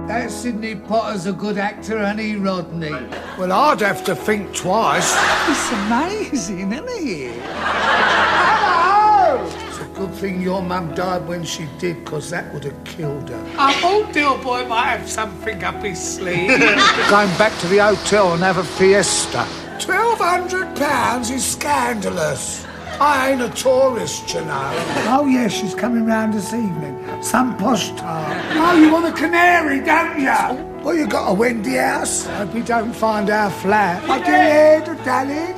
That Sidney Potter's a good actor, ain't he, Rodney? Well, I'd have to think twice. It's amazing, isn't it? Hello! It's a good thing your mum died when she did, because that would have killed her. I thought dear boy might have something up his sleeve. Going back to the hotel and have a fiesta. £1,200 is scandalous. I ain't a tourist, you know. Oh, yeah, she's coming round this evening. Some posh tart. Oh, you want a canary, don't you? Well, you got a Wendy house? Hope we don't find our flat. I dallied.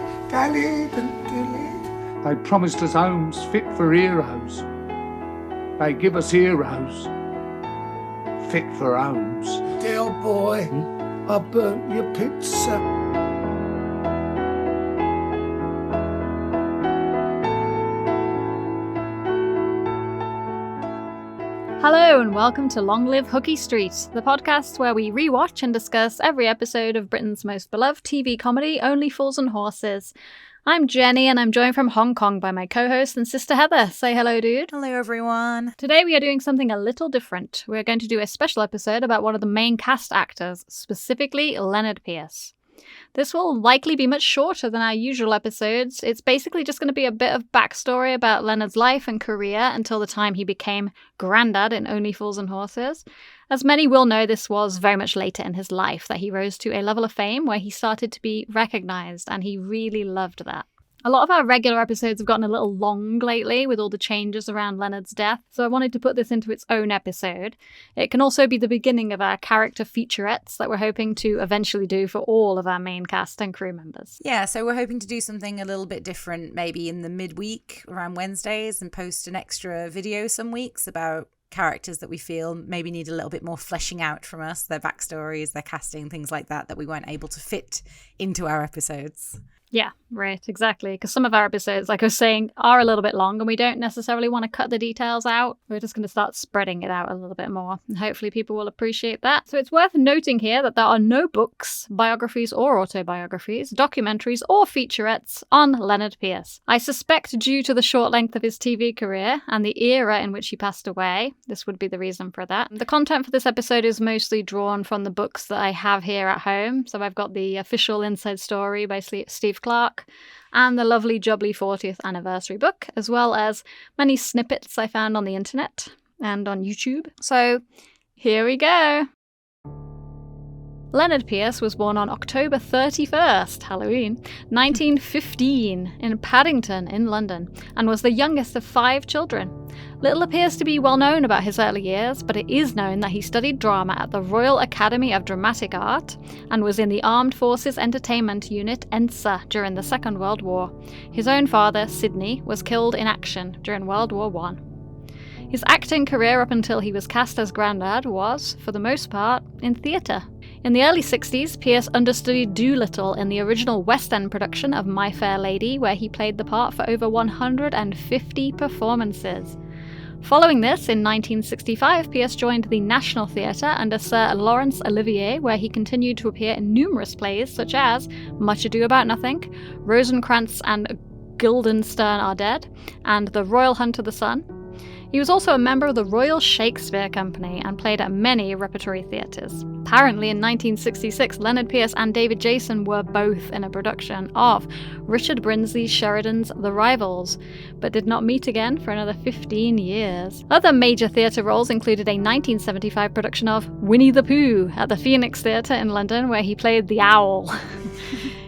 They promised us homes fit for heroes. They give us heroes fit for homes. Dear boy, I burnt your pizza. Hello and welcome to Long Live Hooky Street, the podcast where we rewatch and discuss every episode of Britain's most beloved TV comedy, Only Fools and Horses. I'm Jenny and I'm joined from Hong Kong by my co-host and sister Heather. Say hello, dude. Hello, everyone. Today we are doing something a little different. We're going to do a special episode about one of the main cast actors, specifically Lennard Pearce. This will likely be much shorter than our usual episodes. It's basically just going to be a bit of backstory about Lennard's life and career until the time he became Grandad in Only Fools and Horses. As many will know, this was very much later in his life that he rose to a level of fame where he started to be recognised, and he really loved that. A lot of our regular episodes have gotten a little long lately with all the changes around Lennard's death, so I wanted to put this into its own episode. It can also be the beginning of our character featurettes that we're hoping to eventually do for all of our main cast and crew members. Yeah, so we're hoping to do something a little bit different maybe in the midweek around Wednesdays and post an extra video some weeks about characters that we feel maybe need a little bit more fleshing out from us, their backstories, their casting, things like that we weren't able to fit into our episodes. Yeah, right, exactly. Because some of our episodes, like I was saying, are a little bit long and we don't necessarily want to cut the details out. We're just going to start spreading it out a little bit more. And hopefully people will appreciate that. So it's worth noting here that there are no books, biographies or autobiographies, documentaries or featurettes on Lennard Pearce. I suspect due to the short length of his TV career and the era in which he passed away, this would be the reason for that. The content for this episode is mostly drawn from the books that I have here at home. So I've got the official Inside Story by Steve Clark and the lovely Jubbly 40th anniversary book, as well as many snippets I found on the internet and on YouTube. So here we go. Lennard Pearce was born on October 31st, Halloween, 1915, in Paddington in London, and was the youngest of 5 children. Little appears to be well known about his early years, but it is known that he studied drama at the Royal Academy of Dramatic Art and was in the Armed Forces Entertainment Unit ENSA during the Second World War. His own father, Sidney, was killed in action during World War I. His acting career up until he was cast as Grandad was, for the most part, in theatre. In the early 60s, Pearce understudied Doolittle in the original West End production of My Fair Lady, where he played the part for over 150 performances. Following this, in 1965, Pearce joined the National Theatre under Sir Laurence Olivier, where he continued to appear in numerous plays such as Much Ado About Nothing, Rosencrantz and Guildenstern Are Dead, and The Royal Hunt of the Sun. He was also a member of the Royal Shakespeare Company and played at many repertory theatres. Apparently in 1966, Lennard Pearce and David Jason were both in a production of Richard Brinsley Sheridan's The Rivals, but did not meet again for another 15 years. Other major theatre roles included a 1975 production of Winnie the Pooh at the Phoenix Theatre in London, where he played the owl.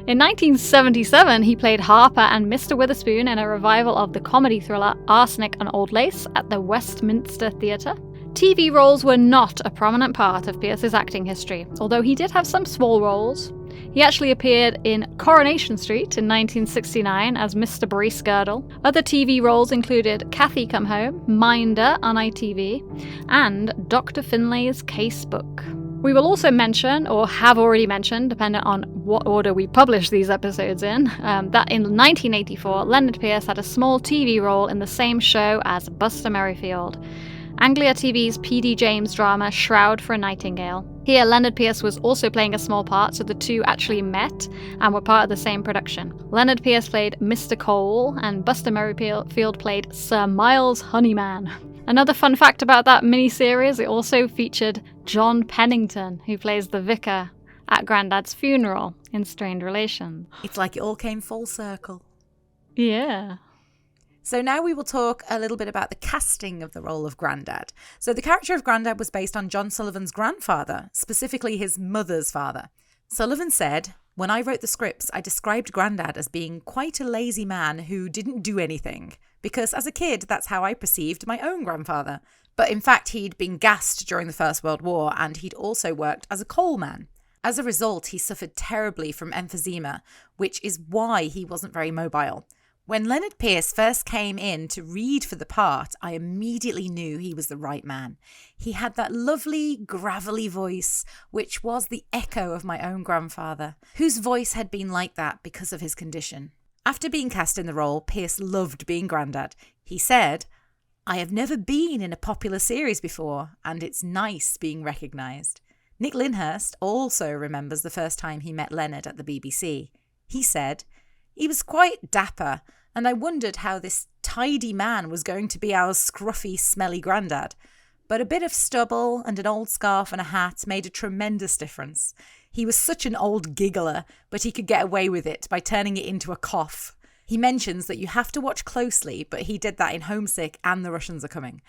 In 1977, he played Harper and Mr. Witherspoon in a revival of the comedy thriller Arsenic and Old Lace at the Westminster Theatre. TV roles were not a prominent part of Pearce's acting history, although he did have some small roles. He actually appeared in Coronation Street in 1969 as Mr. Bracegirdle. Other TV roles included Cathy Come Home, Minder on ITV, and Dr. Finlay's Casebook. We will also mention, or have already mentioned, depending on what order we publish these episodes in, that in 1984, Lennard Pearce had a small TV role in the same show as Buster Merryfield, Anglia TV's P.D. James drama Shroud for a Nightingale. Here, Lennard Pearce was also playing a small part, so the two actually met and were part of the same production. Lennard Pearce played Mr. Cole, and Buster Merryfield played Sir Miles Honeyman. Another fun fact about that miniseries, it also featured John Pennington, who plays the vicar at Grandad's funeral in Strained Relations. It's like it all came full circle. Yeah. So now we will talk a little bit about the casting of the role of Grandad. So the character of Grandad was based on John Sullivan's grandfather, specifically his mother's father. Sullivan said, "When I wrote the scripts, I described Grandad as being quite a lazy man who didn't do anything, because as a kid, that's how I perceived my own grandfather. But in fact, he'd been gassed during the First World War, and he'd also worked as a coal man. As a result, he suffered terribly from emphysema, which is why he wasn't very mobile. When Lennard Pearce first came in to read for the part, I immediately knew he was the right man. He had that lovely, gravelly voice, which was the echo of my own grandfather, whose voice had been like that because of his condition." After being cast in the role, Pearce loved being Grandad. He said, "I have never been in a popular series before, and it's nice being recognised." Nick Lyndhurst also remembers the first time he met Lennard at the BBC. He said, "He was quite dapper, and I wondered how this tidy man was going to be our scruffy, smelly Grandad. But a bit of stubble and an old scarf and a hat made a tremendous difference. He was such an old giggler, but he could get away with it by turning it into a cough. He mentions that you have to watch closely, but he did that in Homesick and The Russians Are Coming."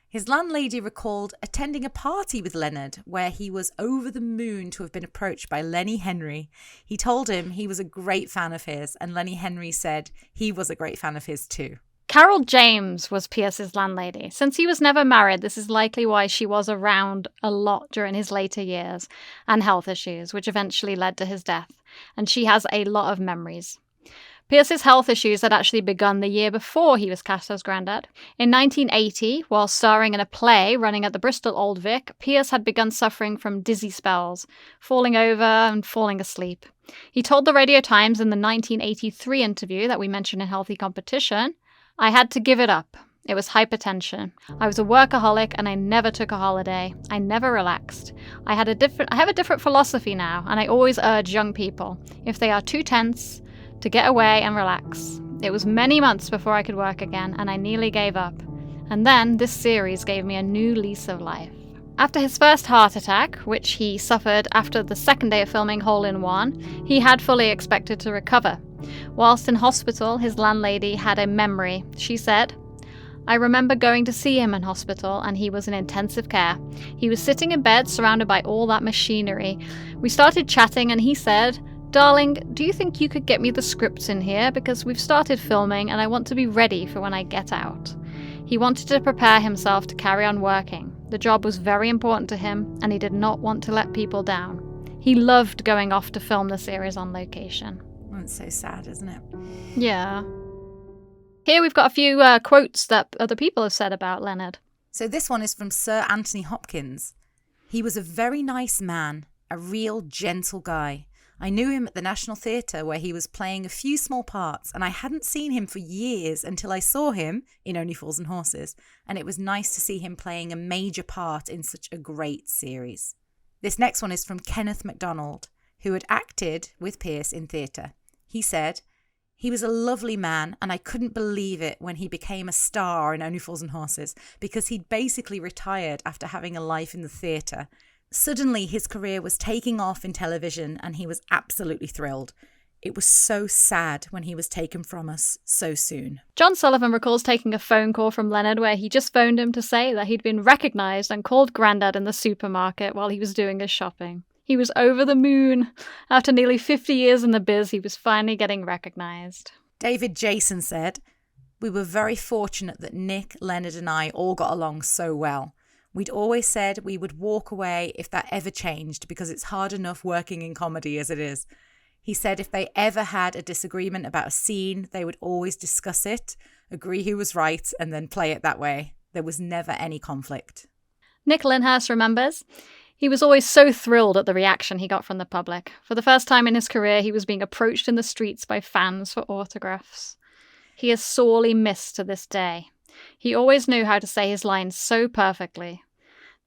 His landlady recalled attending a party with Lennard where he was over the moon to have been approached by Lenny Henry. He told him he was a great fan of his, and Lenny Henry said he was a great fan of his too. Carol James was Pearce's landlady. Since he was never married, this is likely why she was around a lot during his later years and health issues, which eventually led to his death. And she has a lot of memories. Pearce's health issues had actually begun the year before he was cast as Grandad. In 1980, while starring in a play running at the Bristol Old Vic, Pearce had begun suffering from dizzy spells, falling over and falling asleep. He told the Radio Times in the 1983 interview that we mentioned in Healthy Competition, "I had to give it up. It was hypertension. I was a workaholic and I never took a holiday. I never relaxed. I have a different philosophy now, and I always urge young people, if they are too tense, to get away and relax. It was many months before I could work again, and I nearly gave up. And then this series gave me a new lease of life." After his first heart attack, which he suffered after the second day of filming Hole in One, he had fully expected to recover. Whilst in hospital, his landlady had a memory. She said, "I remember going to see him in hospital, and he was in intensive care. He was sitting in bed surrounded by all that machinery. We started chatting and he said, 'Darling, do you think you could get me the scripts in here? Because we've started filming and I want to be ready for when I get out.' He wanted to prepare himself to carry on working. The job was very important to him and he did not want to let people down. He loved going off to film the series on location." That's so sad, isn't it? Yeah. Here we've got a few quotes that other people have said about Lennard. So this one is from Sir Anthony Hopkins. "He was a very nice man, a real gentle guy. I knew him at the National Theatre where he was playing a few small parts, and I hadn't seen him for years until I saw him in Only Fools and Horses, and it was nice to see him playing a major part in such a great series." This next one is from Kenneth MacDonald, who had acted with Pearce in theatre. He said, "He was a lovely man, and I couldn't believe it when he became a star in Only Fools and Horses, because he'd basically retired after having a life in the theatre. Suddenly his career was taking off in television and he was absolutely thrilled. It was so sad when he was taken from us so soon." John Sullivan recalls taking a phone call from Lennard where he just phoned him to say that he'd been recognised and called Grandad in the supermarket while he was doing his shopping. He was over the moon. After nearly 50 years in the biz, he was finally getting recognised. David Jason said, "We were very fortunate that Nick, Lennard and I all got along so well. We'd always said we would walk away if that ever changed because it's hard enough working in comedy as it is. He said if they ever had a disagreement about a scene, they would always discuss it, agree who was right, and then play it that way. There was never any conflict." Nick Lyndhurst remembers, "He was always so thrilled at the reaction he got from the public. For the first time in his career, he was being approached in the streets by fans for autographs. He is sorely missed to this day. He always knew how to say his lines so perfectly.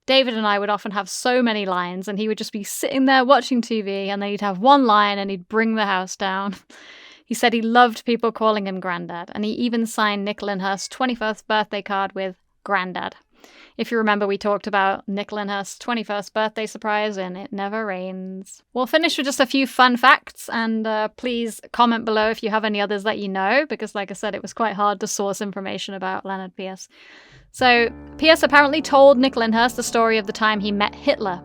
David and I would often have so many lines, and he would just be sitting there watching TV, and then he'd have one line and he'd bring the house down." He said he loved people calling him Grandad, and he even signed Nick Lyndhurst's 21st birthday card with Grandad. If you remember, we talked about Nick Lyndhurst's 21st birthday surprise in It Never Rains. We'll finish with just a few fun facts, and please comment below if you have any others that you know, because like I said, it was quite hard to source information about Lennard Pearce. So, Pearce apparently told Nick Lyndhurst the story of the time he met Hitler.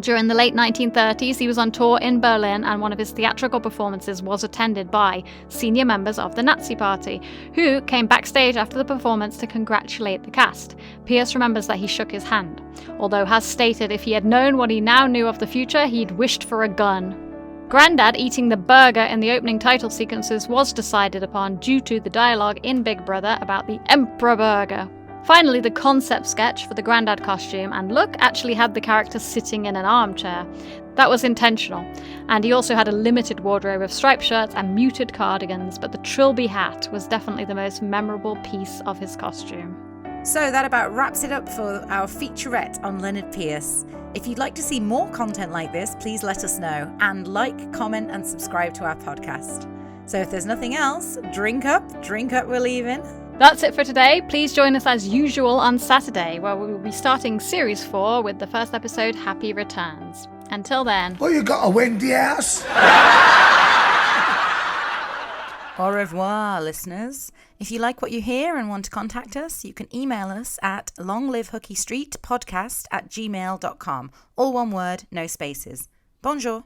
During the late 1930s, he was on tour in Berlin, and one of his theatrical performances was attended by senior members of the Nazi Party, who came backstage after the performance to congratulate the cast. Pearce remembers that he shook his hand, although has stated if he had known what he now knew of the future, he'd wished for a gun. Grandad eating the burger in the opening title sequences was decided upon due to the dialogue in Big Brother about the Emperor Burger. Finally, the concept sketch for the Grandad costume and look actually had the character sitting in an armchair. That was intentional. And he also had a limited wardrobe of striped shirts and muted cardigans, but the Trilby hat was definitely the most memorable piece of his costume. So that about wraps it up for our featurette on Lennard Pearce. If you'd like to see more content like this, please let us know, and like, comment and subscribe to our podcast. So if there's nothing else, drink up, we're leaving. That's it for today. Please join us as usual on Saturday, where we will be starting Series 4 with the first episode, Happy Returns. Until then... Well, you got a Wendy house? Au revoir, listeners. If you like what you hear and want to contact us, you can email us at longlivehooky street podcast@gmail.com. All one word, no spaces. Bonjour.